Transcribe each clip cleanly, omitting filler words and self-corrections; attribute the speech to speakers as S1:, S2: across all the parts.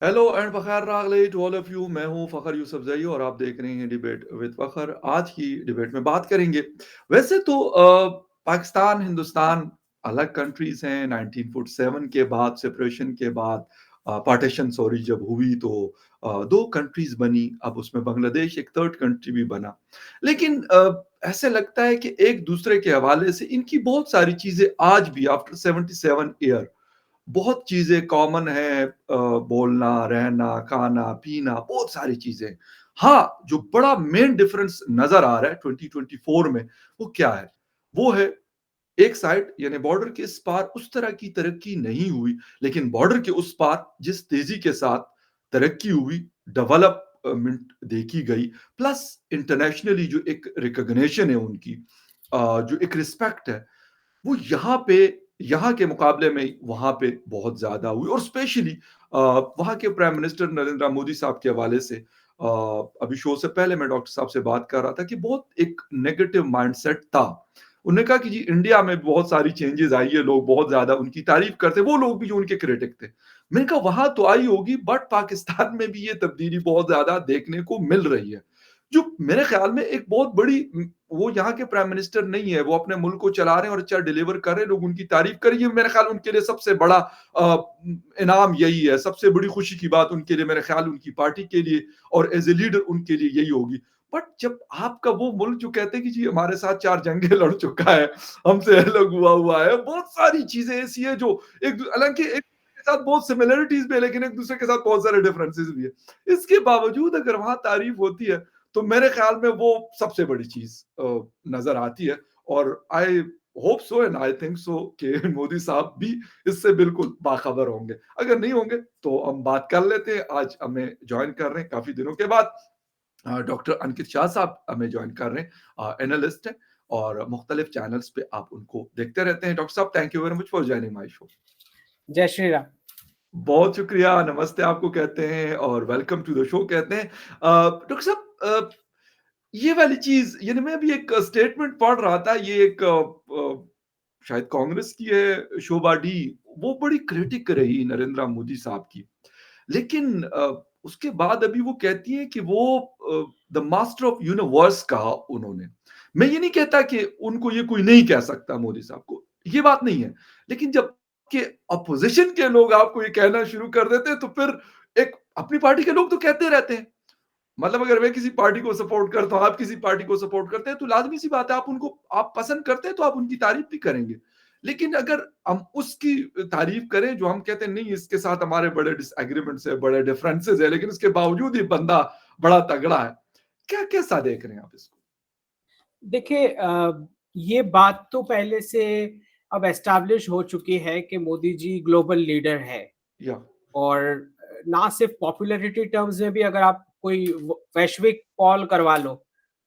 S1: Hello and Fakhar रागले to all of you. मैं हूं फखर यूसुफजई और आप देख रहे हैं डिबेट विद फखर। आज की डिबेट में बात करेंगे। वैसे तो पाकिस्तान हिंदुस्तान अलग कंट्रीज हैं। 1947 के बाद सेपरेशन के बाद पार्टीशन सॉरी जब हुई तो दो कंट्रीज बनी। अब उसमें बांग्लादेश एक थर्ड कंट्री भी बना। लेकिन ऐसे लगता है कि एक दूसरे के हवाले से इनकी बहुत सारी चीजें आज भी आफ्टर 77 ईयर बहुत चीजें कॉमन है। बोलना, रहना, खाना, पीना, बहुत सारी चीजें। हाँ, जो बड़ा मेन डिफरेंस नजर आ रहा है 2024 में, वो क्या है? वो है एक साइड यानी बॉर्डर के इस पार उस तरह की तरक्की नहीं हुई, लेकिन बॉर्डर के उस पार जिस तेजी के साथ तरक्की हुई, डेवलपमेंट देखी गई, प्लस इंटरनेशनली जो एक रिकॉग्निशन है उनकी, जो एक रिस्पेक्ट है, वो यहाँ के मुकाबले में वहां पे बहुत ज्यादा हुई। और स्पेशली वहां के प्राइम मिनिस्टर नरेंद्र मोदी साहब के हवाले से अभी शो से पहले मैं डॉक्टर साहब से बात कर रहा था कि बहुत एक नेगेटिव माइंडसेट था। उन्होंने कहा कि जी इंडिया में बहुत सारी चेंजेस आई है, लोग बहुत ज्यादा उनकी तारीफ करते, वो लोग भी जो उनके क्रिटिक थे। मैंने कहा वहां तो आई होगी, बट पाकिस्तान में भी ये तब्दीली बहुत ज्यादा देखने को मिल रही है, जो मेरे ख्याल में एक बहुत बड़ी। वो यहाँ के प्राइम मिनिस्टर नहीं है, वो अपने मुल्क को चला रहे हैं और अच्छा डिलीवर कर रहे हैं, लोग उनकी तारीफ करिए। मेरे ख्याल उनके लिए सबसे बड़ा इनाम यही है, सबसे बड़ी खुशी की बात उनके लिए, मेरे ख्याल उनकी पार्टी के लिए और एज ए लीडर उनके लिए यही होगी। बट जब आपका वो मुल्क जो कहते हैं कि जी हमारे साथ 4 जंगें लड़ चुका है, हमसे अलग हुआ है, बहुत सारी चीजें ऐसी है जो एक हालांकि एक के साथ बहुत सिमिलरिटीज भी है, लेकिन एक दूसरे के साथ बहुत सारे डिफरेंसेस भी है। इसके बावजूद अगर वहां तारीफ होती है, तो मेरे ख्याल में वो सबसे बड़ी चीज नजर आती है। और I hope so and I think so कि मोदी साहब भी इससे बिल्कुल बाखबर होंगे। अगर नहीं होंगे तो हम बात कर लेते हैं। आज हमें ज्वाइन कर रहे हैं काफी दिनों के बाद डॉक्टर अंकित शाह साहब हमें ज्वाइन कर रहे हैं, एनालिस्ट हैं और मुख्तलिफ चैनल्स पे आप उनको देखते रहते हैं। डॉक्टर साहब, thank you very much for joining my show.
S2: जय श्री राम।
S1: बहुत शुक्रिया, नमस्ते आपको कहते हैं और वेलकम टू द शो कहते हैं। डॉक्टर साहब, ये वाली चीज यानी मैं भी एक स्टेटमेंट पढ़ रहा था, ये एक शायद कांग्रेस की है, शोभा डी। वो बड़ी क्रिटिक रही नरेंद्र मोदी साहब की, लेकिन उसके बाद अभी वो कहती है कि वो द मास्टर ऑफ यूनिवर्स कहा उन्होंने। मैं ये नहीं कहता कि उनको ये कोई नहीं कह सकता, मोदी साहब को, ये बात नहीं है। लेकिन जब के अपोजिशन के लोग आपको ये कहना शुरू कर देते हैं, तो फिर एक अपनी पार्टी के लोग तो कहते रहते हैं। मतलब अगर मैं किसी पार्टी को सपोर्ट करता हूं, आप किसी पार्टी को सपोर्ट करते हैं, तो लाजमी सी बात है आप उनको आप पसंद करते हैं तो आप उनकी तारीफ भी करेंगे। लेकिन अगर हम उसकी तारीफ करें जो हम कहते हैं नहीं इसके साथ हमारे बड़े डिसएग्रीमेंट्स है, बड़े डिफरेंसेस है, लेकिन इसके बावजूद ही बंदा बड़ा तगड़ा है, क्या कैसा देख रहे हैं आप इसको?
S2: देखिए, ये बात तो पहले से अब एस्टैब्लिश हो चुकी है कि मोदी जी ग्लोबल लीडर है।
S1: या
S2: और ना सिर्फ पॉपुलैरिटी टर्म्स में भी, अगर आप कोई वैश्विक पॉल करवा लो,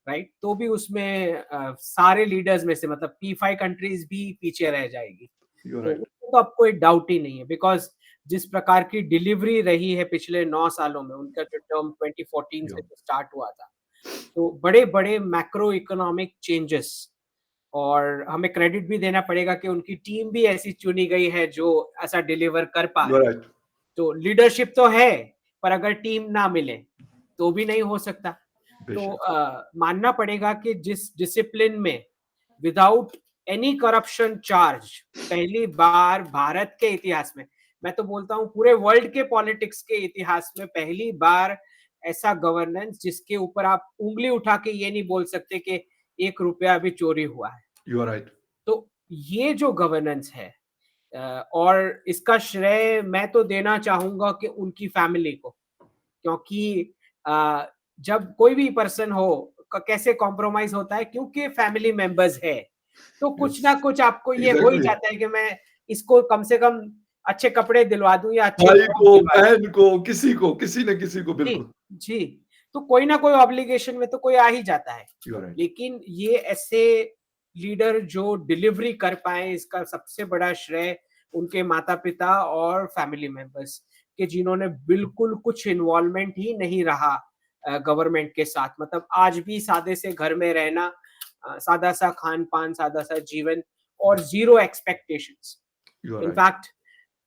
S2: राइट, तो भी उसमें सारे लीडर्स में से मतलब P5 कंट्रीज भी पीछे रह जाएगी।
S1: यू
S2: तो
S1: राइट।
S2: उसमें तो अब कोई डाउट ही नहीं है, बिकॉज जिस प्रकार की डिलीवरी रही है पिछले 9 सालों में, उनका जो टर्म 2014 से जो स्टार्ट हुआ था, तो बड़े बड़े मैक्रो इकोनॉमिक चेंजेस। और हमें क्रेडिट भी देना पड़ेगा कि उनकी टीम भी ऐसी चुनी गई है जो ऐसा डिलीवर कर पा
S1: यू
S2: रही।
S1: राइट।
S2: तो लीडरशिप तो है, पर अगर टीम ना मिले तो भी नहीं हो सकता। तो
S1: बेशक।
S2: मानना पड़ेगा कि जिस डिसिप्लिन में विदाउट एनी करप्शन चार्ज पहली बार भारत के इतिहास में, मैं तो बोलता हूं पूरे वर्ल्ड के पॉलिटिक्स के इतिहास में पहली बार ऐसा गवर्नेंस जिसके ऊपर आप उंगली उठा के ये नहीं बोल सकते कि 1 रुपया भी चोरी हुआ है।
S1: You right.
S2: तो ये जो गवर्नेंस है, और इसका श्रेय मैं तो देना चाहूंगा कि उनकी फैमिली को। क्योंकि जब कोई भी पर्सन हो, कैसे कॉम्प्रोमाइज होता है, क्योंकि फैमिली मेंबर्स है, तो कुछ ना कुछ आपको ये हो ही
S1: एग्जैक्टली।
S2: जाता है कि मैं इसको कम से कम अच्छे कपड़े दिलवा दूं या अच्छी
S1: भाई
S2: जॉब
S1: को,
S2: दिलवा दूं।
S1: बहन को, किसी को, किसी न किसी को,
S2: जी,
S1: बिल्कुल।
S2: जी। तो कोई ना कोई ऑब्लिगेशन में तो कोई आ ही जाता है।
S1: You right.
S2: लेकिन ये ऐसे लीडर जो डिलीवरी कर पाए, इसका सबसे बड़ा श्रेय उनके माता पिता और फैमिली मेंबर्स के, जिन्होंने बिल्कुल कुछ इन्वॉल्वमेंट ही नहीं रहा गवर्नमेंट के साथ। मतलब आज भी सादे से घर में रहना, सादा सा खान पान, सादा सा जीवन, और zero expectations.
S1: You right.
S2: In fact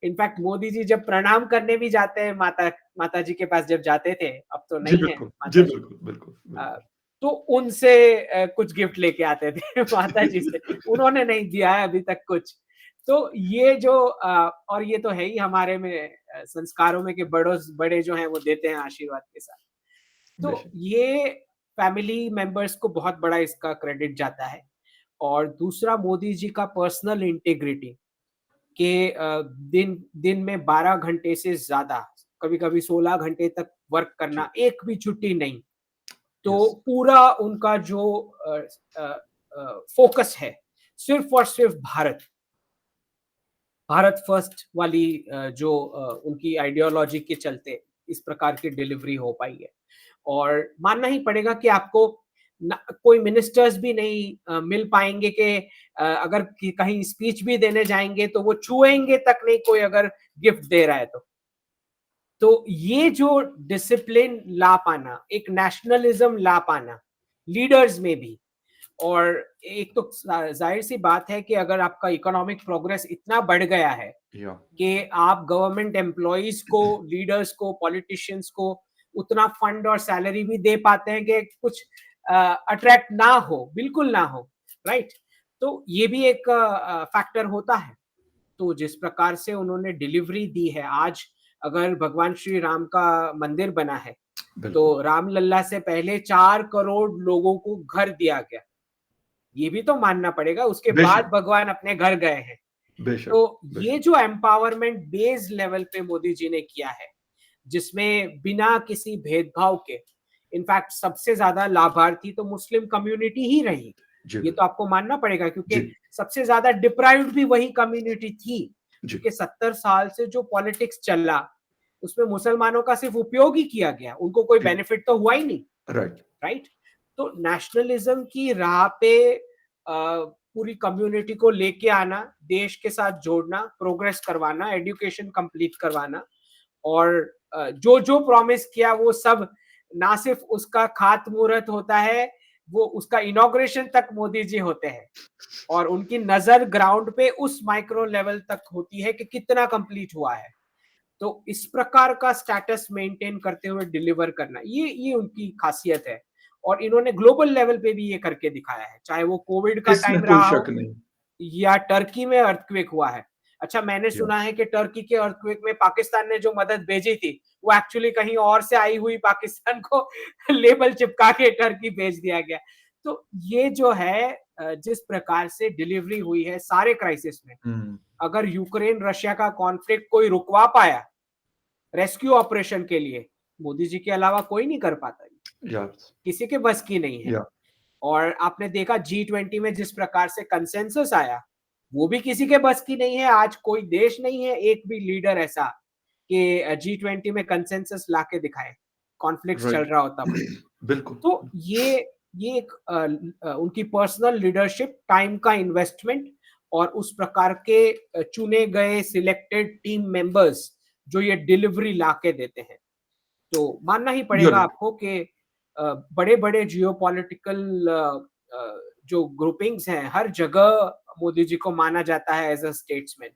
S2: in fact Modi ji जब प्रणाम करने भी जाते हैं माता जी के पास, जब जाते थे, अब तो
S1: जी
S2: नहीं है
S1: बिल्कुल, जी
S2: माता जी,
S1: बिल्कुल, बिल्कुल,
S2: अ,
S1: बिल्कुल।
S2: तो उनसे कुछ गिफ्ट लेके आते थे माता जी से। उन्होंने नहीं दिया है अभी तक कुछ। तो ये जो और ये तो है ही हमारे में संस्कारों में कि बड़े जो हैं वो देते हैं आशीर्वाद के साथ। तो
S1: बेशक,
S2: ये फैमिली मेंबर्स को बहुत बड़ा इसका क्रेडिट जाता है। और दूसरा, मोदी जी का पर्सनल इंटीग्रिटी कि दिन दिन में 12 घंटे से ज़्यादा, कभी-कभी 16 घंटे तक वर्क
S1: जी,
S2: करना, एक भी छुट्टी नहीं। तो
S1: यस,
S2: पूरा उनका जो अ अ फ़ोकस है, सिर्फ़ और सिर्फ़ भारत, भारत फर्स्ट वाली जो उनकी आइडियोलॉजी के चलते इस प्रकार की डिलीवरी हो पाई है। और मानना ही पड़ेगा कि आपको कोई मिनिस्टर्स भी नहीं मिल पाएँगे कि अगर कि कहीं स्पीच भी देने जाएँगे तो वो छुएँगे तक नहीं कोई अगर गिफ्ट दे रहा है तो। तो ये जो डिसिप्लिन ला पाना, एक नेशनलिज़्म ला पाना, लीडर्स में भी, और एक तो ज़ाहिर-सी बात है कि अगर आपका इकोनॉमिक प्रोग्रेस इतना बढ़ गया है
S1: या
S2: कि आप गवर्नमेंट एम्प्लॉइज़ को, लीडर्स को, पॉलिटिशियंस को उतना फंड और सैलरी भी दे पाते हैं कि कुछ अट्रैक्ट ना हो, बिल्कुल ना हो, राइट? तो ये भी एक फैक्टर होता है। तो जिस प्रकार से उन्होंने डिलीवरी दी है, आज अगर भगवान श्री राम का मंदिर बना है,
S1: बिल्कुल,
S2: तो रामलला से पहले 4 करोड़ लोगों को घर दिया गया। ये भी तो मानना पड़ेगा, उसके बाद
S1: बेशक,
S2: भगवान अपने घर गए हैं।
S1: बेशक,
S2: तो ये
S1: बेशक,
S2: जो एम्पावरमेंट बेस लेवल पे मोदी जी ने किया है, जिसमें बिना किसी भेदभाव के, इनफैक्ट सबसे ज्यादा लाभार्थी तो मुस्लिम कम्युनिटी ही रही।
S1: जी
S2: ये तो
S1: बिल्कुल,
S2: आपको मानना पड़ेगा, क्योंकि
S1: जी,
S2: सबसे ज्यादा डिप्राइव्ड भी वही कम्युनिटी थी।
S1: जी,
S2: क्योंकि 70 साल से जो पॉलिटिक्स चला, उसमें मुसलमानों का सिर्फ उपयोग ही किया गया, उनको कोई
S1: जी,
S2: बेनिफिट तो हुआ ही नहीं,
S1: राइट,
S2: राइट? तो नेशनलिज्म की राह पे पूरी कम्युनिटी को लेके आना, देश के साथ जोड़ना, प्रोग्रेस करवाना, एजुकेशन कंप्लीट करवाना, और जो जो प्रॉमिस किया वो सब, ना सिर्फ उसका खात मुहूर्त होता है, वो उसका इनॉग्रेशन तक मोदी जी होते हैं। और उनकी नजर ग्राउंड पे उस माइक्रो लेवल तक होती है कि कितना कंप्लीट हुआ है। तो इस प्रकार का स्टेटस मेंटेन करते हुए डिलीवर करना, ये उनकी खासियत है। और इन्होंने ग्लोबल लेवल पे भी ये करके दिखाया है, चाहे वो कोविड का
S1: इसमें
S2: टाइम
S1: कोई
S2: रहा
S1: शक
S2: हो
S1: नहीं।
S2: या टर्की में अर्थक्वेक हुआ है। अच्छा, मैंने
S1: या
S2: सुना है कि टर्की के अर्थक्वेक में पाकिस्तान ने जो मदद भेजी थी, वो एक्चुअली कहीं और से आई हुई पाकिस्तान को लेबल चिपका के टर्की भेज दिया गया। तो ये जो है जिस प्रकार से डिलीवरी हुई है सारे क्राइसिस में,
S1: हुँ,
S2: अगर यूक्रेन रशिया का कॉन्फ्लिक्ट कोई रुकवा पाया रेस्क्यू ऑपरेशन के लिए, मोदी जी के अलावा कोई नहीं कर पाता,
S1: यस,
S2: किसी के बस की नहीं है।
S1: या
S2: और आपने देखा G20 में जिस प्रकार से कंसेंसस आया, वो भी किसी के बस की नहीं है। आज कोई देश नहीं है, एक भी लीडर ऐसा कि G20 में कंसेंसस लाके दिखाए, कॉन्फ्लिक्ट चल
S1: राइट,
S2: रहा हो तब।
S1: बिल्कुल,
S2: तो ये एक उनकी पर्सनल लीडरशिप, टाइम का इन्वेस्टमेंट, और उस प्रकार के चुने गए सिलेक्टेड टीम मेंबर्स जो ये डिलीवरी लाके देते हैं। तो मानना ही
S1: यू आर
S2: पड़ेगा
S1: राइट।
S2: आपको कि बड़े-बड़े जियोपॉलिटिकल जो ग्रुपिंग्स हैं, हर जगह मोदी जी को माना जाता है as a statesman.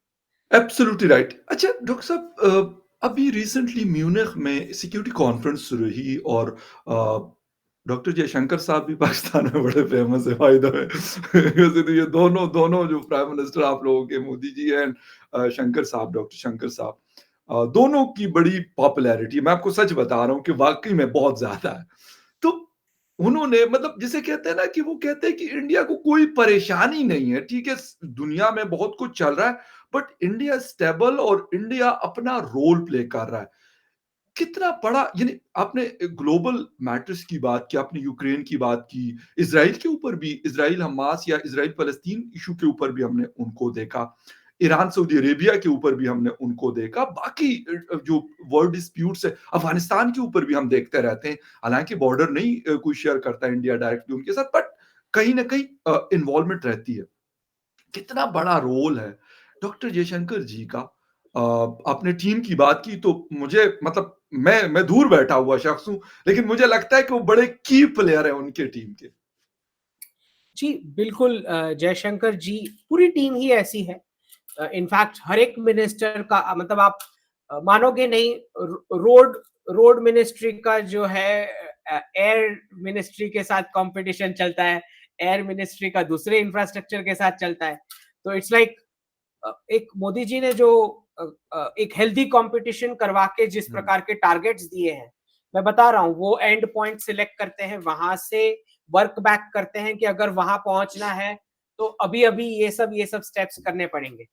S1: Absolutely right. अच्छा डॉक्टर साहब अभी रिसेंटली म्यूनिख में सिक्योरिटी कॉन्फ्रेंस रही और डॉक्टर जयशंकर साहब भी पाकिस्तान में बड़े फेमस है बाय द वे। वैसे तो ये दोनों दोनों जो प्राइम मिनिस्टर आप लोगों के मोदी जी एंड शंकर साहब डॉक्टर शंकर साहब दोनों की बड़ी पॉपुलैरिटी मैं आपको सच बता रहा हूँ कि वाक़ई में बहुत ज़्यादा है। तो उन्होंने मतलब जिसे कहते हैं ना कि वो कहते हैं कि इंडिया को कोई परेशानी नहीं है, ठीक है? दुनिया में बहुत कुछ चल रहा है, बट इंडिया स्टेबल और इंडिया अपना रोल प्ले कर रहा है। कितना बड़ा यानी आपने ग्लोबल मैटर्स की बात की, आपने यूक्रेन की बात की, इज़राइल के ऊपर भी इज़राइल हमास या इज़राइल फ़लस्तीन इश्यू के ऊपर भी हमने उनको देखा। ईरान सऊदी अरेबिया के ऊपर भी हमने उनको देखा। बाकी जो वर्ल्ड डिस्प्यूट्स है, अफ़गानिस्तान के ऊपर भी हम देखते रहते हैं। हालाँकि बॉर्डर नहीं कोई शेयर करता है इंडिया डायरेक्टली उनके साथ बट कहीं न कहीं इन्वॉल्वमेंट रहती है। कितना बड़ा रोल है डॉक्टर जयशंकर जी का आपने टीम की बात की तो मुझे मतलब मैं दूर बैठा हुआ शख्स हूँ, लेकिन मुझे लगता है कि वो बड़े की प्लेयर हैं उनके टीम के।
S2: जी, बिल्कुल जयशंकर जी, पूरी टीम ही ऐसी है। इनफैक्ट हर एक मिनिस्टर का मतलब आप मानोगे नहीं, रोड रोड मिनिस्ट्री का जो है एयर मिनिस्ट्री के साथ कंपटीशन चलता है, एयर मिनिस्ट्री का दूसरे इंफ्रास्ट्रक्चर के साथ चलता है। तो इट्स लाइक एक मोदी जी ने जो एक हेल्दी कंपटीशन करवा के जिस प्रकार के टारगेट्स दिए हैं, मैं बता रहा हूँ वो एंड पॉइंट सिलेक्ट करते हैं, वहां से वर्क बैक करते हैं कि अगर वहां पहुंचना है तो अभी अभी ये सब स्टेप्स करने पड़ेंगे।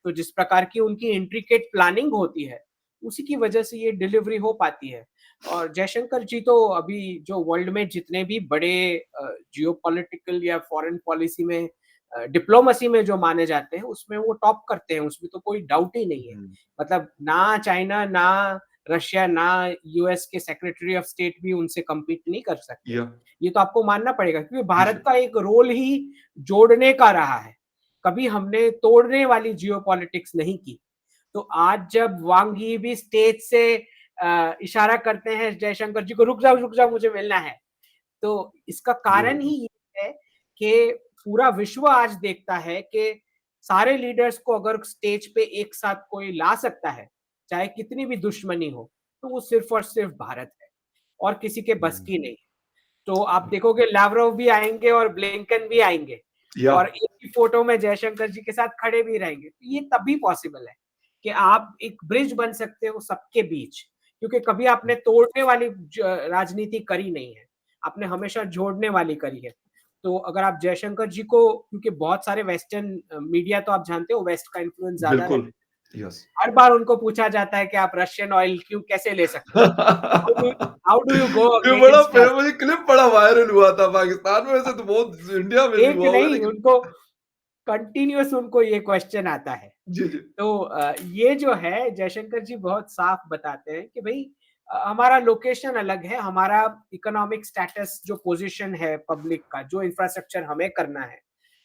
S2: तो जिस प्रकार की उनकी इंट्रिकेट प्लानिंग होती है, उसी की वजह से ये डिलीवरी हो पाती है। और जयशंकर जी तो अभी जो वर्ल्ड में जितने भी बड़े जियोपॉलिटिकल या फॉरेन पॉलिसी में डिप्लोमेसी में जो माने जाते हैं उसमें वो टॉप करते हैं, उसमें तो कोई डाउट ही नहीं है। मतलब ना चाइना, ना रशिया, ना यूएस के सेक्रेटरी ऑफ स्टेट भी उनसे कम्पीट नहीं कर सकते।
S1: या
S2: ये तो आपको मानना पड़ेगा क्योंकि
S1: जी
S2: भारत
S1: सर।
S2: का एक रोल ही जोड़ने का रहा है, कभी हमने तोड़ने वाली जियोपॉलिटिक्स नहीं की। तो आज जब वांग यी भी स्टेज से इशारा करते हैं जयशंकर जी को, रुक जाओ मुझे मिलना है। तो इसका
S1: ये
S2: कारण ही ये है कि पूरा विश्व आज देखता है कि सारे लीडर्स को अगर स्टेज पे एक साथ कोई ला सकता है, चाहे कितनी भी दुश्मनी हो, तो वो सिर्फ और सिर्फ भारत है और किसी के बस की नहीं। तो आप देखोगे लावरोव भी आएंगे और ब्लिंकन भी आएंगे
S1: या
S2: और एक ही फोटो में जयशंकर जी के साथ खड़े भी रहेंगे। तो ये तभी पॉसिबल है कि आप एक ब्रिज बन सकते हो सबके बीच, क्योंकि कभी आपने तोड़ने वाली राजनीति करी नहीं है, आपने हमेशा जोड़ने वाली करी है। तो अगर आप जयशंकर जी को, क्योंकि बहुत सारे वेस्टर्न मीडिया तो आप जानते हो वेस्ट का इन्फ्लुएंस ज्यादा रहता
S1: बिल्कुल,
S2: है,
S1: यस।
S2: हर बार उनको पूछा जाता है कि आप रशियन ऑयल क्यों कैसे ले सकते हो, हाउ डू यू गो
S1: ये बड़ा
S2: अगेंस्ट अस।
S1: फेमस क्लिप बड़ा वायरल हुआ था पाकिस्तान में, वैसे तो बहुत इंडिया में भी
S2: एक
S1: हुआ होगा
S2: नहीं,
S1: लेकिन
S2: उनको कंटिन्यूअस उनको ये क्वेश्चन आता है।
S1: जी, जी।
S2: तो ये जो है जयशंकर जी बहुत साफ बताते हैं कि भाई हमारा लोकेशन अलग है, हमारा इकोनॉमिक स्टेटस जो पोजीशन है पब्लिक का, जो इंफ्रास्ट्रक्चर हमें करना है,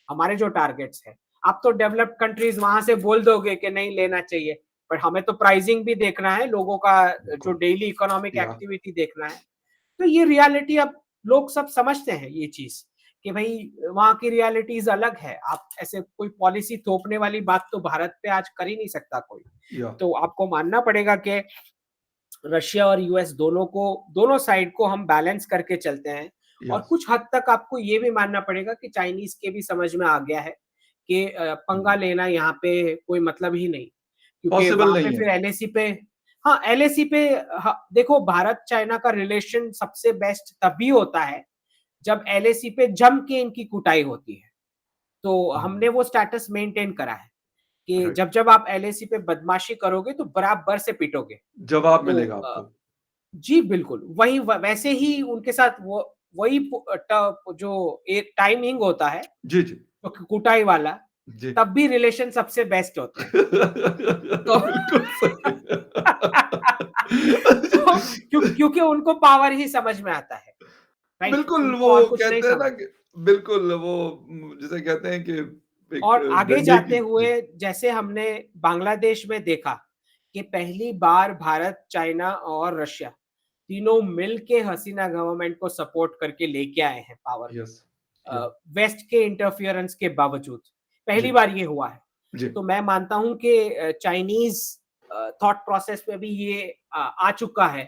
S2: हमारे जो टारगेट्स है, आप तो डेवलप्ड कंट्रीज वहां से बोल दोगे कि नहीं लेना चाहिए, पर हमें तो प्राइसिंग भी देखना है, लोगों का जो
S1: बिल्कुल,
S2: डेली इकोनॉमिक
S1: या
S2: एक्टिविटी देखना है। तो ये रियलिटी अब लोग सब समझते हैं ये चीज कि भाई वहां की रियलिटीज अलग है। आप ऐसे कोई पॉलिसी थोपने वाली बात तो भारत पे आज कर ही नहीं सकता कोई।
S1: या
S2: तो आपको मानना पड़ेगा कि रशिया और यूएस दोनों साइड को हम बैलेंस करके चलते हैं। और
S1: यस।
S2: कुछ हद तक आपको ये भी मानना पड़ेगा कि चाइनीज के भी समझ में आ गया है कि पंगा
S1: हुँ,
S2: लेना यहाँ पे कोई मतलब ही नहीं, क्योंकि
S1: पॉसिबल
S2: वहां पे
S1: नहीं है।
S2: फिर एलएसी पे, हाँ एलएसी पे, हाँ, देखो भारत चाइना का रिलेशन सबसे बेस्ट तभी होता है जब एलएसी पे जम के इनकी कुटाई होती है। तो हमने
S1: हुँ,
S2: वो स्टेटस मेंटेन करा है कि
S1: राइट।
S2: जब जब आप एलएसी पे बदमाशी करोगे तो बराबर से पिटोगे।
S1: जवाब
S2: तो
S1: मिलेगा आपको।
S2: जी बिल्कुल, वही वैसे ही उनके साथ वो वही जो एक टाइमिंग होता है
S1: जी, जी।
S2: तो कुटाई वाला,
S1: जी।
S2: तब भी रिलेशन सबसे बेस्ट होते हैं। तो
S1: बिल्कुल सही।
S2: तो क्योंकि उनको पावर ही समझ में आता है, राइट?
S1: बिल्कुल,
S2: उनको
S1: वो
S2: और कुछ नहीं
S1: कहते हैं ना
S2: समझ।
S1: कि बिल्कुल वो जिसे कहते हैं कि एक
S2: और आगे
S1: डंडे की
S2: जाते
S1: जी,
S2: हुए जैसे हमने बांग्लादेश में देखा कि पहली बार भारत, चाइना और रशिया तीनों मिल के हसीना गवर्नमेंट को सपोर्ट करके लेके आए हैं पावर में,
S1: यस, या
S2: वेस्ट के इंटरफियरेंस के बावजूद
S1: जी,
S2: पहली बार ये हुआ है।
S1: जी,
S2: तो मैं मानता हूं कि चाइनीज थॉट प्रोसेस में भी ये आ चुका है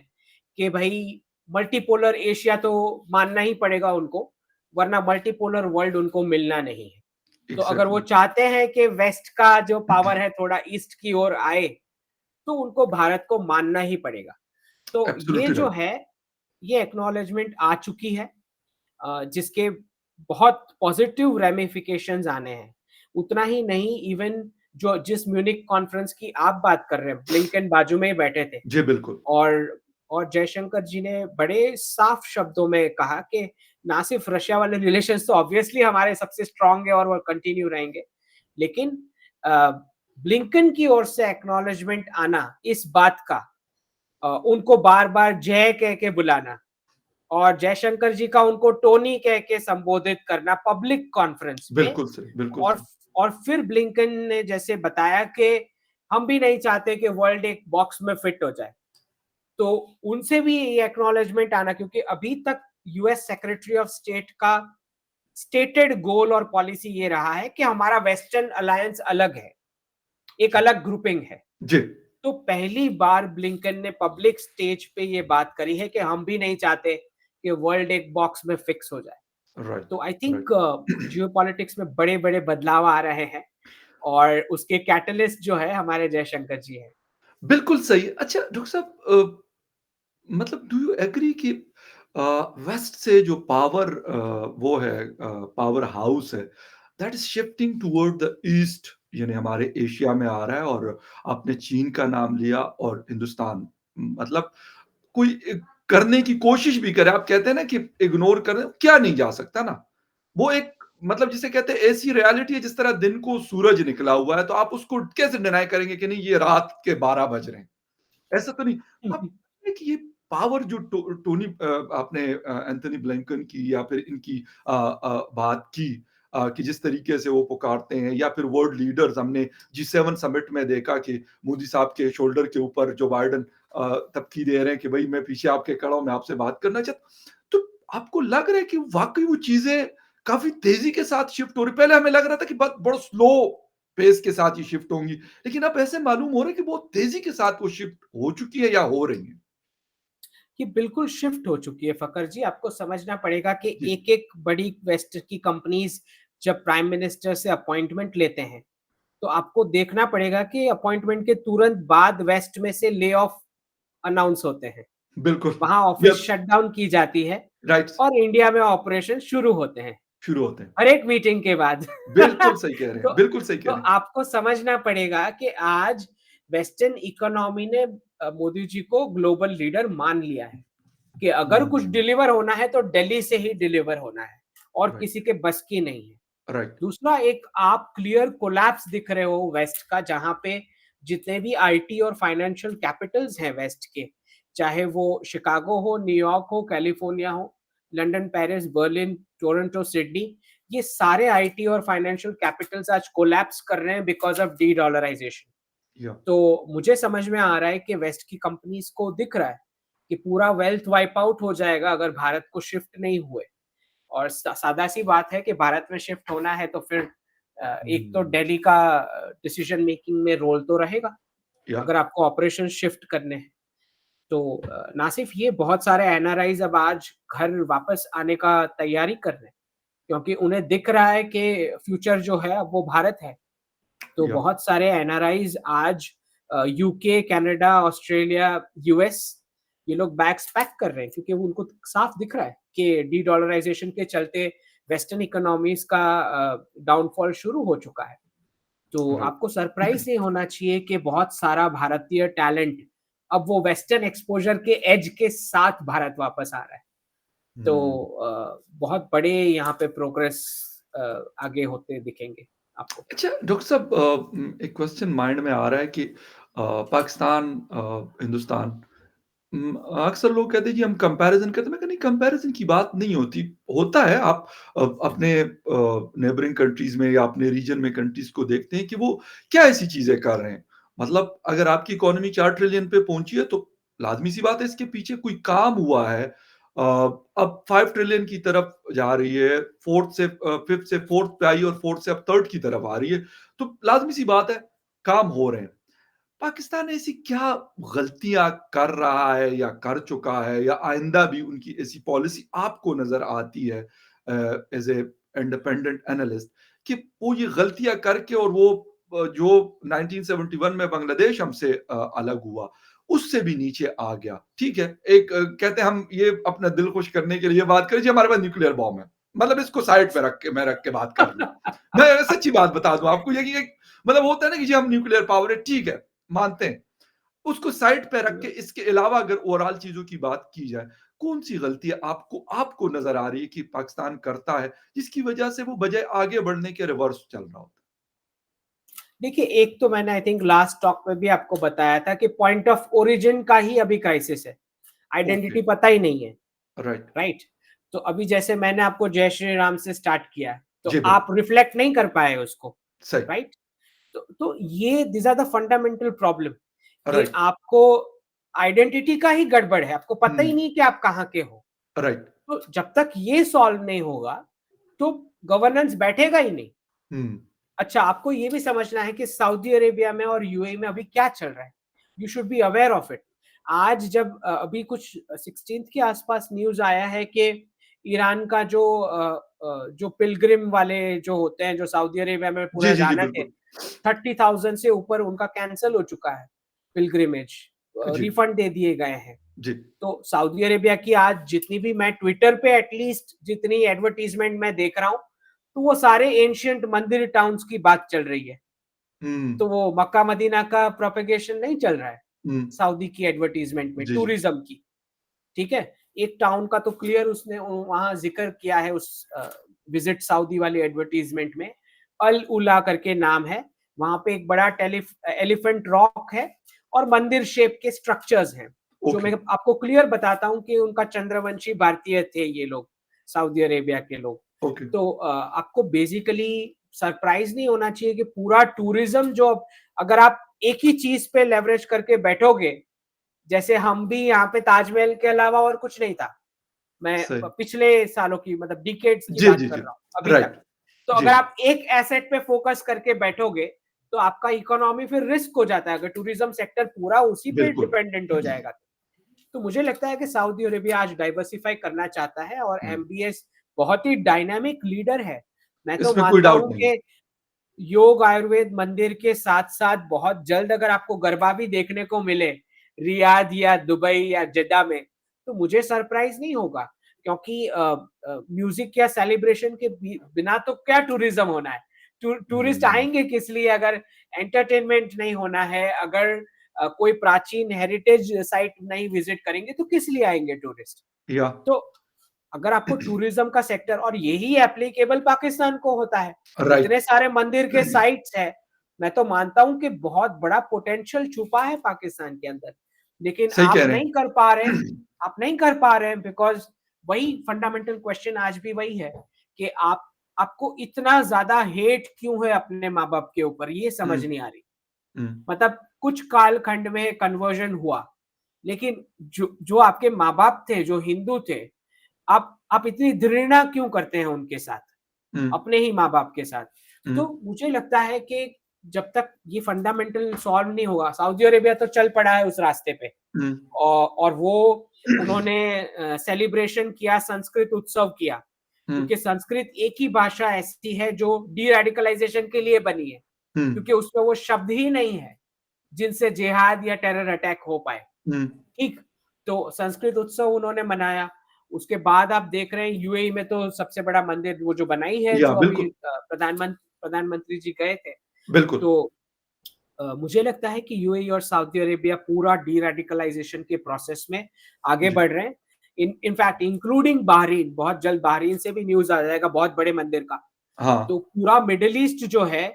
S2: कि भाई मल्टीपोलर एशिया तो मानना ही पड़ेगा उनको, वरना मल्टीपोलर वर्ल्ड उनको मिलना नहीं है। तो अगर वो
S1: एग्ज़ैक्टली,
S2: चाहते हैं कि वेस्ट का जो पावर है थोड़ा ईस्ट की ओर आए, तो उनको भारत को मानना ही पड़ेगा। तो ये
S1: एब्सोल्युटली
S2: जो
S1: राइट।
S2: है, ये एक्नॉलेजमेंट आ चुकी है, जिसके बहुत पॉजिटिव रेमिफिकेशंस आने हैं। उतना ही नहीं, इवन जो जिस म्यूनिक कॉन्फ्रेंस की आप बात कर रहे हैं, ब्लिंकन बाजू में ही बैठे थे
S1: जी, बिल्कुल।
S2: और जयशंकर जी ने बड़े साफ शब्दों में कहा कि ना सिर्फ रशिया वाले रिलेशंस तो ऑब्वियसली हमारे सबसे स्ट्रांग है और वो कंटिन्यू रहेंगे, लेकिन ब्लिंकन की ओर से एक्नॉलेजमेंट आना इस बात का, उनको बार-बार जय कह के बुलाना और जयशंकर जी का उनको टोनी कह के संबोधित करना पब्लिक कॉन्फ्रेंस में,
S1: बिल्कुल सही, बिल्कुल
S2: और
S1: सही।
S2: फिर ब्लिंकन ने जैसे बताया कि हम भी नहीं चाहते कि वर्ल्ड एक बॉक्स में फिट हो जाए। तो उनसे भी ये एक्नॉलेजमेंट आना, क्योंकि अभी तक यूएस सेक्रेटरी ऑफ स्टेट का स्टेटेड गोल और पॉलिसी ये रहा है कि हमारा वेस्टर्न अलायंस अलग है, एक अलग ग्रुपिंग है।
S1: जी,
S2: तो पहली बार ब्लिंकन ने पब्लिक स्टेज पे ये बात करी है कि हम भी नहीं चाहते कि वर्ल्ड एक बॉक्स में फिक्स हो जाए।
S1: राइट,
S2: तो आई थिंक
S1: राइट।
S2: जियोपॉलिटिक्स में बड़े-बड़े बदलाव आ रहे हैं और उसके कैटलिस्ट जो है हमारे जयशंकर जी हैं।
S1: बिल्कुल सही। अच्छा डॉक्टर साहब मतलब डू यू एग्री कि वेस्ट से जो पावर वो है पावर हाउस है that is shifting toward the east यानी हमारे एशिया में आ रहा है और आपने चीन का नाम लिया और हिंदुस्तान मतलब कोई करने की कोशिश भी करे आप कहते हैं ना कि इग्नोर कर क्या नहीं जा सकता ना वो एक मतलब जिसे कहते हैं ऐसी रियलिटी है जिस तरह दिन को सूरज निकला हुआ है तो आप उसको कैसे डिनाई करेंगे कि नहीं ये रात के 12 बज रहे हैं ऐसा तो नहीं। आप कि ये पावर जो टोनी आपने एंथनी ब्लिंकन की या फिर इनकी बात की कि जिस तरीके से वो पुकारते हैं या फिर वर्ल्ड लीडर्स हमने G7 समिट में देखा कि मोदी साहब के शोल्डर के ऊपर जो बाइडेन तबकी दे रहे हैं कि भाई मैं पीछे आपके खड़ा हूं मैं आपसे बात करना चाहता तो आपको लग रहा है कि वाकई वो चीजें काफी तेजी के साथ शिफ्ट हो रही पहले हमें लग रहा था कि बड़ा स्लो पेस के साथ ये शिफ्ट होंगी लेकिन अब ऐसे मालूम हो रहा है कि बहुत तेजी के साथ वो शिफ्ट हो चुकी है या हो रही है।
S2: ये बिल्कुल शिफ्ट हो चुकी है फ़खर जी, आपको समझना पड़ेगा कि
S1: जी,
S2: एक-एक बड़ी वेस्ट की कंपनीज़ जब प्राइम मिनिस्टर से अपॉइंटमेंट लेते हैं, तो आपको देखना पड़ेगा कि अपॉइंटमेंट के तुरंत बाद वेस्ट में से ले ऑफ अनाउंस होते हैं।
S1: बिल्कुल।
S2: वहाँ ऑफिस
S1: यस,
S2: शटडाउन की जाती है
S1: राइट
S2: और इंडिया में ऑपरेशन शुरू होते हैं,
S1: शुरू होते हैं।
S2: हर एक मीटिंग के बाद।
S1: बिल्कुल सही कह रहे
S2: तो
S1: हैं, बिल्कुल सही कह
S2: तो
S1: रहे हैं।
S2: आपको समझना पड़ेगा कि आज वेस्टर्न इकोनॉमी ने मोदी जी को ग्लोबल लीडर मान लिया है। कि अगर कुछ
S1: हुँ,
S2: डिलीवर होना है तो दिल्ली से ही डिलीवर होना है और
S1: राइट,
S2: किसी के बस की नहीं है।
S1: राइट,
S2: दूसरा एक आप क्लियर कोलैप्स दिख रहे हो वेस्ट का जहां पे जितने भी आईटी और फाइनेंशियल कैपिटल्स हैं वेस्ट के, चाहे वो शिकागो हो, न्यूयॉर्क हो, कैलिफोर्निया हो, London, Paris, Berlin, Toronto, Sydney, ये सारे आईटी और फाइनेंशियल कैपिटल्स आज कोलैप्स कर रहे हैं बिकॉज ऑफ डी डॉलराइजेशन।
S1: या
S2: तो मुझे समझ में आ रहा है कि वेस्ट की कंपनीज को दिख रहा है कि पूरा वेल्थ वाइप आउट हो जाएगा अगर भारत को शिफ्ट नहीं हुए। और सादा सी बात है कि भारत में शिफ्ट होना है तो फिर एक तो
S1: हुँ,
S2: दिल्ली का डिसीजन मेकिंग में रोल तो रहेगा
S1: या
S2: अगर आपको ऑपरेशन शिफ्ट करने हैं। तो ना सिर्फ ये बहुत सारे एनआरआईज अब आज घर वापस आने का तैयारी कर रहे हैं क्योंकि उन्हें दिख रहा है कि फ्यूचर जो है अब वो भारत है। तो
S1: या
S2: बहुत सारे एनआरआईज आज यूके, कनाडा, ऑस्ट्रेलिया, यूएस ये लोग बैग्स पैक कर रहे हैं क्योंकि वो उनको साफ दिख रहा है कि डी डॉलराइजेशन के चलते वेस्टर्न इकोनॉमीज का डाउनफॉल शुरू हो चुका है। तो
S1: राइट।
S2: आपको सरप्राइज नहीं होना चाहिए कि बहुत सारा भारतीय टैलेंट अब वो वेस्टर्न एक्सपोजर के एज के साथ भारत वापस आ रहा है। तो
S1: हुँ।
S2: बहुत बड़े यहाँ पे प्रोग्रेस आगे होते दिखेंगे आपको।
S1: अच्छा डॉक्टर साहब एक क्वेश्चन माइंड में आ रहा है कि पाकिस्तान हिंदुस्तान अक्सर लोग कहते हैं जी हम कंपैरिजन करते हैं मैं कहा नहीं कंपैरिजन की बात नहीं होती होता है आप अपने नेबरिंग कंट्रीज में या अपने रीजन में कंट्रीज को देखते हैं कि वो क्या ऐसी चीजें कर रहे हैं मतलब अगर आपकी इकोनॉमी 4 ट्रिलियन पे पहुंची है तो लाजमी सी बात है इसके पीछे कोई काम हुआ है अब 5 ट्रिलियन की तरफ जा रही है फोर्थ से फिफ्थ से फोर्थ पे आई और फोर्थ से अब थर्ड की तरफ आ रही है तो लाजमी सी बात है काम हो रहे हैं पाकिस्तान ऐसी क्या गलतियां कर रहा है या कर चुका है या आइंदा भी उनकी ऐसी पॉलिसी आपको नजर आती है एज ए इंडिपेंडेंट एनालिस्ट कि वो ये गलतियां करके और वो जो 1971 में बांग्लादेश हमसे अलग हुआ उससे भी नीचे आ गया ठीक है एक कहते हैं हम ये अपना दिल खुश करने के लिए बात करें जी हमारे पास न्यूक्लियर बॉम्ब है मतलब इसको साइड पे रख के मैं रख के बात कर लूं मैं सच्ची बात बता दूं आपको ये कि मतलब होता है ना कि जी हम न्यूक्लियर पावर है ठीक है मानते हैं उसको साइड पे रख के इसके अलावा अगर ओवरऑल चीजों की बात की जाए कौन सी गलती आपको आपको नजर आ रही है कि पाकिस्तान करता है जिसकी वजह से वो बजाय आगे बढ़ने के रिवर्स चल रहा होता
S2: देखिए, एक तो मैंने आई थिंक लास्ट टॉक में भी आपको बताया था कि पॉइंट ऑफ ओरिजिन का ही अभी क्राइसिस है।
S1: है ओके
S2: आइडेंटिटी पता ही नहीं है,
S1: राइट
S2: राइट? तो अभी जैसे मैंने आपको जय श्री राम से स्टार्ट किया, तो
S1: जी
S2: आप
S1: बिल्कुल
S2: रिफ्लेक्ट नहीं कर पाए उसको,
S1: सही
S2: राइट? तो ये these are the fundamental problem कि
S1: राइट
S2: आपको आइडेंटिटी का ही गड़बड़ है, आपको पता ही
S1: हम्म
S2: नहीं कि आप कहाँ के हो।
S1: राइट
S2: तो जब तक ये सॉल्व नहीं होगा, तो गवर्नेंस बैठेगा ही नहीं।
S1: हम्म
S2: अच्छा, आपको ये भी समझना है कि सऊदी अरेबिया में और यूएई में अभी क्या चल रहा है। You should be aware of it. आज जब अभी कुछ 16th के आसपास न्यूज़ आया है कि ईरान का जो पिलग्रिम वाले जो होते हैं, जो सऊदी अरेबिया में
S1: जी,
S2: पूरा
S1: जी, जी,
S2: जाना थे,
S1: बिल्कुल।
S2: 30,000 से ऊपर उनका कैंसल हो चुका है पिलग्रिमेज,
S1: जी,
S2: रिफंड दे दिए गए हैं।
S1: जी।
S2: तो सऊदी अरेबिया की आज जितनी भी, मैं ट्विटर पे एटलीस्ट जितनी एडवर्टाइजमेंट मैं देख रहा हूँ, तो वो सारे एंशिएंट मंदिर टाउन्स की बात चल रही है।
S1: हुँ,
S2: तो वो मक्का मदीना का प्रोपेगेशन नहीं चल रहा है
S1: हुँ।
S2: सऊदी की एडवर्टाइजमेंट में,
S1: जी, जी।
S2: टूरिज्म की। ठीक है, एक टाउन का तो क्लियर उसने वहां जिक्र किया है उस विजिट सऊदी वाली एडवर्टाइजमेंट में। अल उला करके नाम है। वहां पे एक बड़ा एलिफेंट रॉक है और मंदिर शेप के स्ट्रक्चर्स हैं, जो
S1: ओके,
S2: मैं आपको क्लियर बताता हूँ कि उनका चंद्रवंशी भारतीय थे ये लोग, सऊदी अरेबिया के लोग।
S1: ओके।
S2: तो आपको बेसिकली सरप्राइज नहीं होना चाहिए कि पूरा टूरिज्म जो, अगर आप एक ही चीज पे लेवरेज करके बैठोगे, जैसे हम भी यहाँ पे ताजमहल के अलावा और कुछ नहीं था। मैं
S1: सही।
S2: पिछले सालों की, मतलब डिकेड्स की
S1: जी,
S2: बात
S1: जी,
S2: कर
S1: जी।
S2: रहा हूँ अभी तक।
S1: राइट।
S2: तो
S1: जी,
S2: अगर आप एक एसेट पे फोकस करके बैठोगे, तो आपका इकोनॉमी फिर रिस्क हो जाता है, अगर टूरिज्म सेक्टर पूरा उसी पे
S1: बिल्कुल।
S2: डिपेंडेंट हो जाएगा। तो मुझे लगता है कि सऊदी अरेबिया आज डाइवर्सिफाई करना चाहता है, और
S1: हुँ,
S2: एमबीएस बहुत ही डायनामिक लीडर है। मैं तो
S1: इसमें कोई
S2: मानता
S1: डाउट
S2: हूँ
S1: नहीं है।
S2: कि योग आयुर्वेद मंदिर के साथ-साथ बहुत जल्द अगर आपको गरबा भी देखने को मिले, रियाद या दुबई या जेद्दा में, तो मुझे सरप्राइज़ नहीं होगा, क्योंकि म्यूज़िक या सेलिब्रेशन के बिना तो क्या टूरिज़्म होना है? टूरिस्ट
S1: हुँ,
S2: आएँगे किस लिए, अगर एंटरटेनमेंट नहीं होना है, अगर कोई प्राचीन हेरिटेज साइट नहीं विज़िट करेंगे, तो किस लिए आएँगे टूरिस्ट?
S1: या
S2: तो अगर आपको टूरिज्म का सेक्टर, और यही एप्लीकेबल पाकिस्तान को होता है,
S1: राइट।
S2: इतने सारे मंदिर के साइट्स हैं, मैं तो मानता हूं कि बहुत बड़ा पोटेंशियल छुपा है पाकिस्तान के अंदर, लेकिन
S1: सही
S2: आप
S1: कह रहे
S2: नहीं कर पा रहे।
S1: हैं।
S2: आप नहीं कर पा रहे हैं बिकॉज वही फंडामेंटल क्वेश्चन आज भी वही है कि आपको इतना ज्यादा हेट क्यों है अपने माँ बाप के ऊपर, ये
S1: हुँ,
S2: समझ नहीं आ रही।
S1: हुँ,
S2: मतलब कुछ कालखंड में कन्वर्जन हुआ, लेकिन जो जो आपके माँ बाप थे, जो हिंदू थे, आप इतनी घृणा क्यों करते हैं उनके साथ,
S1: हुँ,
S2: अपने ही माँ-बाप के साथ?
S1: हुँ,
S2: तो मुझे लगता है कि जब तक ये फंडामेंटल सॉल्व नहीं होगा, सऊदी अरेबिया तो चल पड़ा है उस रास्ते पे,
S1: हुँ,
S2: और वो उन्होंने सेलिब्रेशन किया, संस्कृत उत्सव किया,
S1: हुँ,
S2: क्योंकि संस्कृत एक ही भाषा ऐसी है जो डी-रेडिकलाइजेशन के लिए बनी है,
S1: हुँ,
S2: क्योंकि उसमें वो शब्द ही नहीं है जिनसे जिहाद या टेरर अटैक हो पाए।
S1: हुँ।
S2: ठीक, तो संस्कृत उत्सव उन्होंने मनाया। उसके बाद आप देख रहे हैं यूएई में तो सबसे बड़ा मंदिर वो जो बनाई है,
S1: या
S2: जो अभी
S1: बिल्कुल,
S2: प्रधानमंत्री जी गए थे।
S1: बिल्कुल।
S2: तो मुझे लगता है कि यूएई और सऊदी अरेबिया पूरा डी-रेडिकलाइजेशन के प्रोसेस में आगे
S1: जी।
S2: बढ़ रहे हैं। इन फैक्ट इंक्लूडिंग बहरीन, बहुत जल्द बहरीन से भी न्यूज़ आ जाएगा बहुत बड़े मंदिर का।
S1: हाँ।
S2: तो पूरा मिडल ईस्ट जो है,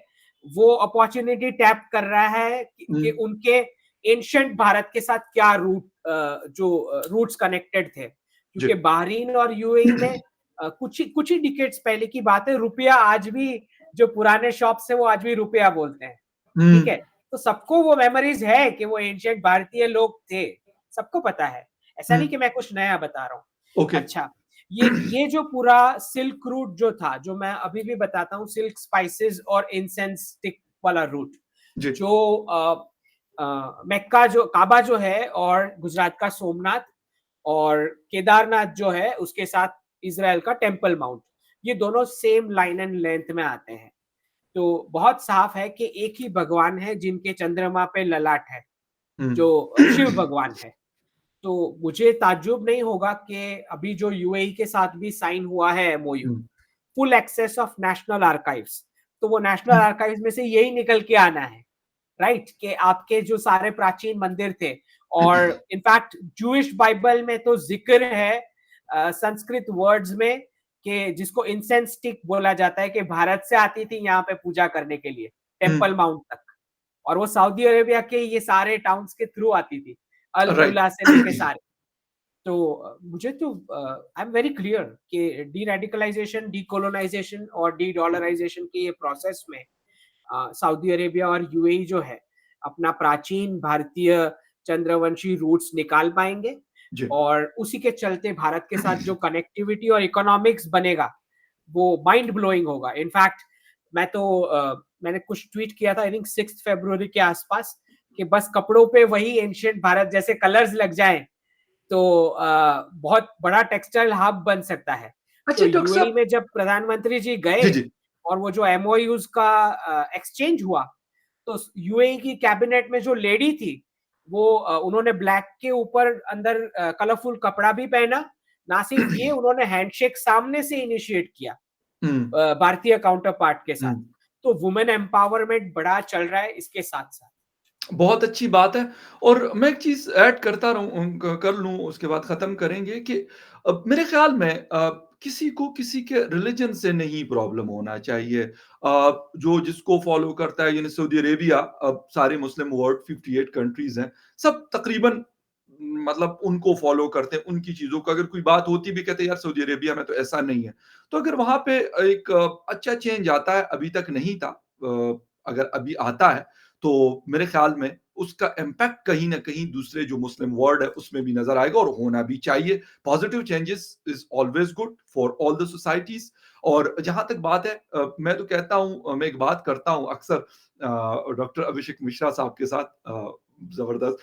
S2: वो अपॉर्चुनिटी टैप कर रहा है
S1: हुँ,
S2: कि उनके एंशिएंट भारत के साथ क्या रूट्स कनेक्टेड थे,
S1: जी।
S2: क्योंकि बहरीन और यूएई में कुछ ही डिकेड्स पहले की बात है, रुपया आज भी, जो पुराने शॉप्स है वो आज भी रुपया बोलते हैं।
S1: हुँ,
S2: ठीक है, तो सबको वो मेमोरीज है कि वो एंशिएंट भारतीय लोग थे, सबको पता है। ऐसा
S1: हुँ,
S2: नहीं कि मैं कुछ नया बता रहा हूँ।
S1: ओके।
S2: अच्छा, ये जो पूरा सिल्क रूट जो था, जो मैं अभी भी बताता हूँ, सिल्क स्पाइसेस और इंसेंस स्टिक वाला रूट,
S1: जी।
S2: जो मक्का जो काबा जो है, और गुजरात का सोमनाथ, और केदारनाथ जो है उसके साथ इजराइल का टेम्पल माउंट, ये दोनों सेम लाइन एंड लेंथ में आते हैं। तो बहुत साफ है कि एक ही भगवान है जिनके चंद्रमा पे ललाट है,
S1: हुँ।
S2: जो शिव भगवान है। तो मुझे ताज्जुब नहीं होगा कि अभी जो यूएई के साथ भी साइन हुआ है एमओयू,
S1: हुँ,
S2: full access of national archives, तो वो नेशनल
S1: हुँ,
S2: आर्काइव्स में से यही निकल के आना है, राइट? कि आपके जो सारे प्राचीन मंदिर थे, और इनफैक्ट जूइश बाइबल में तो जिक्र है संस्कृत वर्ड्स में, कि जिसको इंसेंस स्टिक बोला जाता है, कि भारत से आती थी यहाँ पे पूजा करने के लिए,
S1: हुँ,
S2: टेम्पल माउंट तक, और वो सऊदी अरेबिया के ये सारे टाउन्स के थ्रू आती थी, अल
S1: राइट।
S2: उला से लेके सारे। तो मुझे तो आई एम वेरी क्लियर कि डी रेडिकलाइजेशन, डीकोलोनाइजेशन और डी डॉलराइजेशन के ये प्रोसेस में सऊदी अरेबिया और यूएई जो है, अपना प्राचीन भारतीय चंद्रवंशी रूट्स निकाल पाएंगे,
S1: जी।
S2: और उसी के चलते भारत के साथ जो कनेक्टिविटी और इकोनॉमिक्स बनेगा, वो माइंड ब्लोइंग होगा। इनफैक्ट मैं तो मैंने कुछ ट्वीट किया था, आई थिंक 6 फरवरी के आसपास, कि बस कपड़ों पे वही एंशिएंट भारत जैसे कलर्स लग जाएं तो बहुत बड़ा टेक्सटाइल हब बन सकता है।
S1: अच्छा
S2: तो
S1: डॉक्टर
S2: यूएई
S1: साहब।
S2: में जब प्रधानमंत्री जी गए
S1: जी, जी।
S2: और वो जो एमओयूज का एक्सचेंज हुआ, तो यूएई की कैबिनेट में जो लेडी थी वो उन्होंने ब्लैक के ऊपर अंदर कलरफुल कपड़ा भी पहना। ना सिर्फ ये, उन्होंने हैंडशेक सामने से इनिशिएट किया
S1: हुँ,
S2: भारतीय काउंटर पार्ट के
S1: हुँ।
S2: साथ। तो वुमेन एम्पावरमेंट बड़ा चल रहा है इसके साथ साथ।
S1: बहुत अच्छी बात है। और मैं एक चीज़ ऐड करता रहूँ कर लूँ, उसके बाद ख़त्म करेंगे कि मेरे ख़्याल में किसी को किसी के रिलिजन से नहीं प्रॉब्लम होना चाहिए। जो जिसको फ़ॉलो करता है, यानी सऊदी अरेबिया, अब सारे मुस्लिम वर्ल्ड 58 कंट्रीज़ हैं, सब तकरीबन मतलब उनको फ़ॉलो करते हैं, उनकी चीज़ों को। अगर कोई बात होती भी, कहते हैं यार सऊदी अरेबिया में तो ऐसा नहीं है। तो अगर वहाँ पे एक अच्छा चेंज आता है, अभी तक नहीं था, अगर अभी आता है तो मेरे ख्याल में उसका इम्पैक्ट कहीं न कहीं दूसरे जो मुस्लिम वर्ल्ड है उसमें भी नज़र आएगा, और होना भी चाहिए। Positive changes is always good for all the societies. और जहाँ तक बात है, मैं तो कहता हूँ, मैं एक बात करता हूँ अक्सर डॉक्टर अभिषेक मिश्रा साहब के साथ, ज़बरदस्त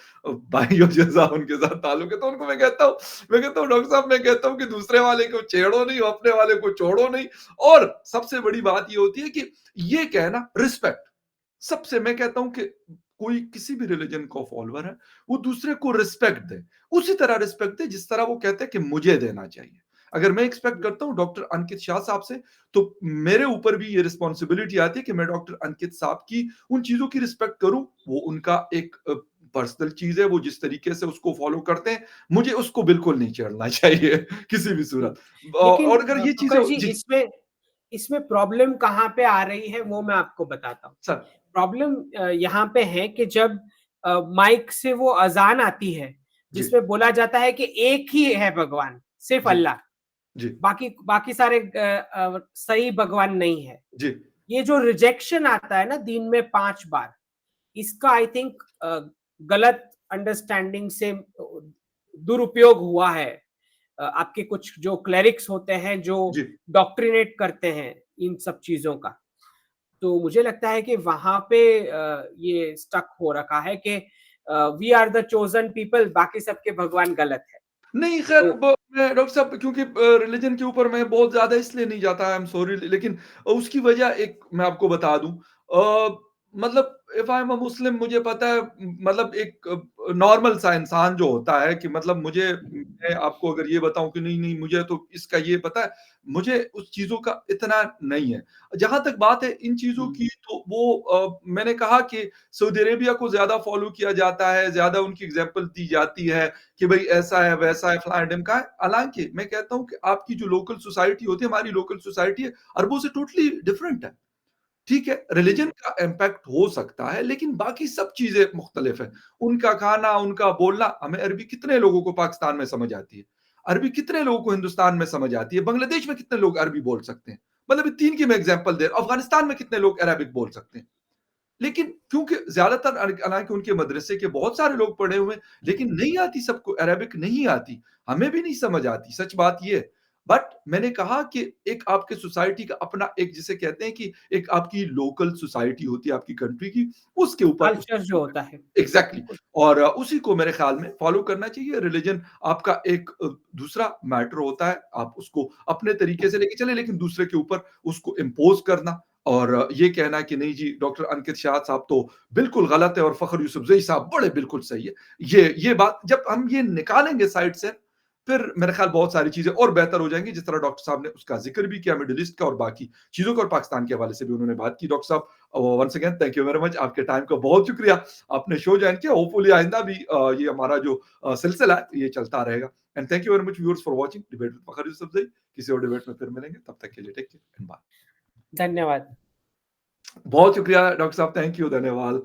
S1: भाइयों जैसा उनके साथ ताल्लुक है, तो उनको मैं कहता हूँ डॉक्टर साहब, मैं कहता हूँ कि दूसरे वाले को छेड़ो नहीं, अपने वाले को छोड़ो नहीं। और सबसे बड़ी बात ये होती है कि ये कहना रिस्पेक्ट, सबसे मैं कहता हूं कि कोई किसी भी रिलीजन का फॉलोअर है, वो दूसरे को रिस्पेक्ट दे, उसी तरह रिस्पेक्ट दे जिस तरह वो कहते हैं कि मुझे देना चाहिए। अगर मैं एक्सपेक्ट करता हूं डॉक्टर अंकित शाह साहब से, तो मेरे ऊपर भी ये रिस्पॉन्सिबिलिटी आती है कि मैं डॉक्टर अंकित साहब की उन चीजों की रिस्पेक्ट करूं। वो उनका एक पर्सनल चीज है, वो जिस तरीके से उसको फॉलो करते हैं, मुझे उसको बिल्कुल नहीं छेड़ना चाहिए किसी भी सूरत।
S2: लेकिन
S1: और अगर ये चीजें
S2: प्रखर जी,
S1: जी
S2: इसमें इसमें प्रॉब्लम कहाँ पे आ रही है वो मैं आपको बताता हूँ।
S1: सर।
S2: प्रॉब्लम यहाँ पे है कि जब माइक से वो अजान आती है
S1: जी,
S2: जिसमें बोला जाता है कि एक ही है भगवान, सिर्फ
S1: जी,
S2: अल्लाह,
S1: जी,
S2: बाकी बाकी सारे सही भगवान नहीं है।
S1: जी,
S2: ये जो रिजेक्शन आता है ना दिन में 5 बार, इसका आई थिंक गलत अंडरस्टैंडिंग से दुरुपयोग हुआ है। आपके कुछ जो क्लेरिक्स होते हैं जो
S1: जी।
S2: डॉक्ट्रिनेट करते हैं इन सब चीजों का, तो मुझे लगता है कि वहां पे ये स्टक हो रखा है कि we are the chosen people, बाकी सबके भगवान गलत है।
S1: नहीं खैर,
S2: तो
S1: मैं डॉक्टर साहब, क्योंकि रिलीजन के ऊपर मैं बहुत ज़्यादा इसलिए नहीं जाता, आई एम सॉरी, लेकिन उसकी वजह एक मैं आपको बता दूँ। मतलब इफ आई एम अ मुस्लिम, मुझे पता है, मतलब एक नॉर्मल सा इंसान जो होता है कि मतलब मैं आपको अगर ये बताऊँ कि नहीं, नहीं मुझे तो इसका ये पता है, मुझे उस चीज़ों का इतना नहीं है। जहाँ तक बात है इन चीज़ों की, तो वो मैंने कहा कि सऊदी अरेबिया को ज़्यादा फॉलो किया जाता है, ज़्यादा उनकी एग्ज़ाम्पल दी जाती है कि भई ऐसा है, वैसा है, फलाना-ढिमका है। हालाँकि मैं कहता हूँ कि आपकी जो लोकल सोसाइटी होती है, हमारी लोकल सोसाइटी है, अरबों से टोटली डिफरेंट है। ठीक है, रिलिजन का इम्पैक्ट हो सकता है, लेकिन बाकी सब चीज़ें मुख्तलिफ हैं। उनका खाना, उनका बोलना, हमें अरबी कितने लोगों को पाकिस्तान में समझ आती है? अरबी कितने लोगों को हिंदुस्तान में समझ आती है? बांग्लादेश में कितने लोग अरबी बोल सकते हैं? मतलब ये 3 की मैं एग्ज़ाम्पल दे रहा हूँ। अफ़गानिस्तान में कितने लोग अरेबिक बोल सकते हैं? लेकिन क्योंकि ज़्यादातर हालाँकि उनके मदरसे के बहुत सारे लोग पढ़े हुए हैं, लेकिन नहीं आती सबको, अरेबिक नहीं आती, हमें भी नहीं समझ आती, सच बात ये है। बट मैंने कहा कि एक आपके सोसाइटी का अपना एक, जिसे कहते हैं कि एक आपकी लोकल सोसाइटी होती है आपकी कंट्री की, उसके ऊपर
S2: कल्चर जो होता है,
S1: एग्ज़ैक्टली।
S2: बिल्कुल।
S1: और उसी को मेरे ख़्याल में फ़ॉलो करना चाहिए। रिलिजन आपका एक दूसरा मैटर होता है, आप उसको अपने तरीके से लेके चलें, लेकिन दूसरे के ऊपर उसको इम्पोज़ करना और ये कहना कि नहीं जी डॉक्टर अंकित शाह साहब तो बिल्कुल गलत है और फ़खर यूसुफ़ज़ई साहब बड़े बिल्कुल सही है। ये बात जब हम ये निकालेंगे साइड से, फिर मेरे ख़्याल बहुत सारी चीज़ें और बेहतर हो जाएँगी, जिस तरह डॉक्टर साहब ने उसका ज़िक्र भी किया, मिडल ईस्ट का और बाकी चीज़ों का, और पाकिस्तान के हवाले से भी उन्होंने बात की। डॉक्टर साहब, once again thank you very much, आपके टाइम का बहुत शुक्रिया। आपने शो जॉइन किया, होपफुली आइंदा भी ये हमारा जो सिलसिला है ये चलता रहेगा। And thank you very much viewers for watching debate with Fakhar Yusufzai. किसी और डिबेट में फिर मिलेंगे, तब तक के लिए टेक केयर एंड बाय।
S2: धन्यवाद।
S1: बहुत शुक्रिया डॉक्टर साहब, थैंक यू, धन्यवाद।